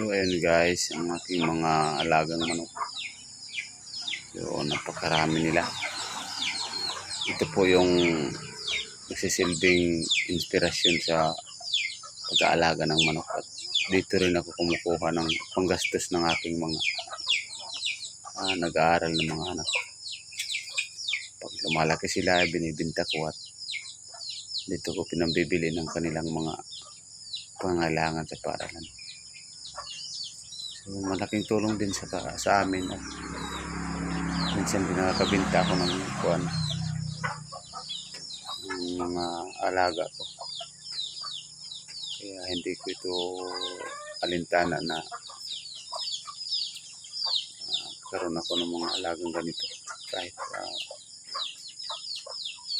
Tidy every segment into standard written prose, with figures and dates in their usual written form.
So ayun guys, ang aking mga alagang manok. So napakarami nila. Ito po yung nagsisilbing inspirasyon sa pag-aalaga ng manok. At dito rin ako kumukuha ng panggastos ng aking mga nag-aaral ng mga anak. Pag lumalaki sila, binibinta ko at dito ko pinambibili ng kanilang mga pangailangan sa paaralan. So malaking tulong din sa amin. At minsan din nakakabinta ako ng mga alaga ko. Kaya hindi ko ito alintana na karoon ako ng mga alagang ganito. Kahit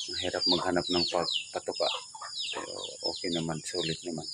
mahirap maghanap ng patuka. Pero okay naman, sulit naman.